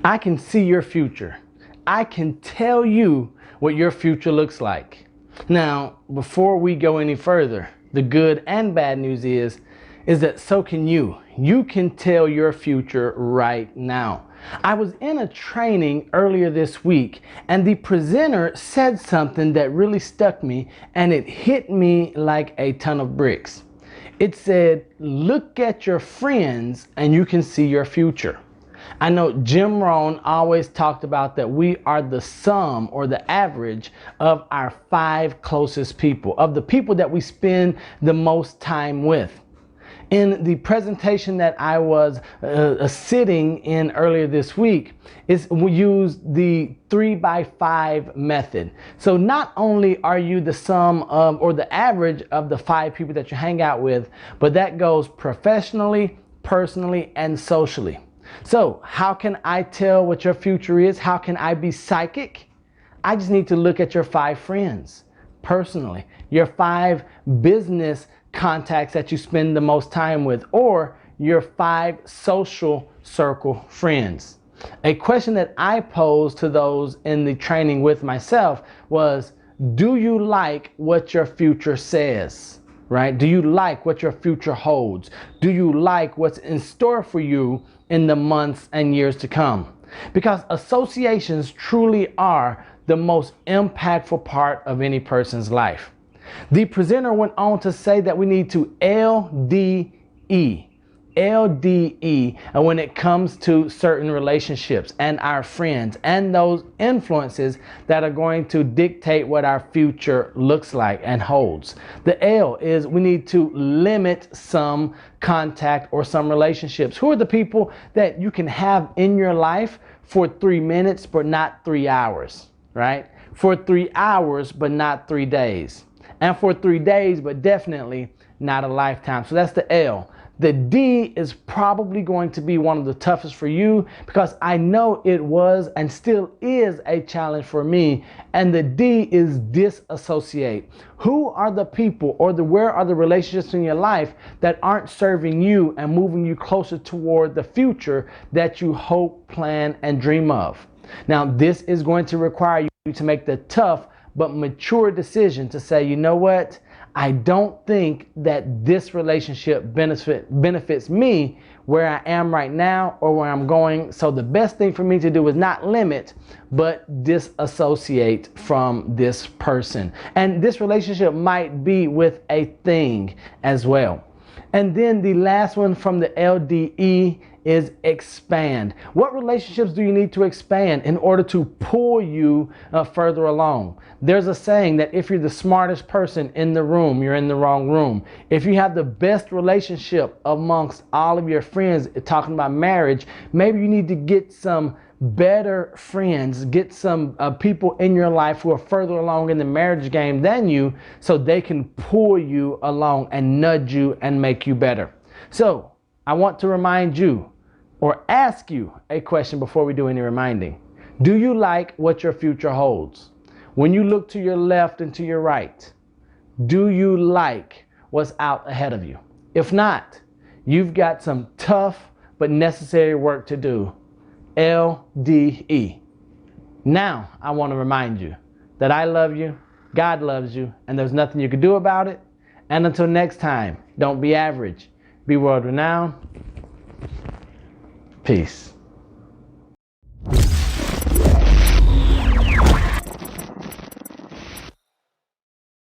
I can see your future. I can tell you what your future looks like. Now, before we go any further, the good and bad news is that so can you. You can tell your future right now. I was in a training earlier this week, and the presenter said something that really stuck me, and it hit me like a ton of bricks. It said, look at your friends and you can see your future. I know Jim Rohn always talked about that we are the sum or the average of our 5 closest people, of the people that we spend the most time with. In the presentation that I was sitting in earlier this week, we used the 3x5 method. So not only are you the sum of or the average of the 5 people that you hang out with, but that goes professionally, personally, and socially. So how can I tell what your future is? How can I be psychic? I just need to look at your 5 friends personally, your 5 business contacts that you spend the most time with, or your 5 social circle friends. A question that I posed to those in the training with myself was, do you like what your future says? Right? Do you like what your future holds? Do you like what's in store for you in the months and years to come? Because associations truly are the most impactful part of any person's life. The presenter went on to say that we need to LDE when it comes to certain relationships and our friends and those influences that are going to dictate what our future looks like and holds. The L is we need to limit some contact or some relationships. Who are the people that you can have in your life for 3 minutes but not 3 hours, right? For 3 hours but not 3 days. And for 3 days, but definitely not a lifetime. So that's the L. The D is probably going to be one of the toughest for you, because I know it was and still is a challenge for me. And the D is disassociate. Who are the people or where are the relationships in your life that aren't serving you and moving you closer toward the future that you hope, plan, and dream of? Now, this is going to require you to make the tough but mature decision to say, you know what? I don't think that this relationship benefits me where I am right now or where I'm going. So the best thing for me to do is not limit, but disassociate from this person. And this relationship might be with a thing as well. And then the last one from the LDE is expand. What relationships do you need to expand in order to pull you further along? There's a saying that if you're the smartest person in the room, you're in the wrong room. If you have the best relationship amongst all of your friends, talking about marriage, maybe you need to get some better friends, get some people in your life who are further along in the marriage game than you, so they can pull you along and nudge you and make you better. So I want to remind you or ask you a question before we do any reminding. Do you like what your future holds? When you look to your left and to your right, do you like what's out ahead of you? If not, you've got some tough but necessary work to do. LDE. Now, I want to remind you that I love you, God loves you, and there's nothing you can do about it. And until next time, don't be average. Be world renowned. Peace.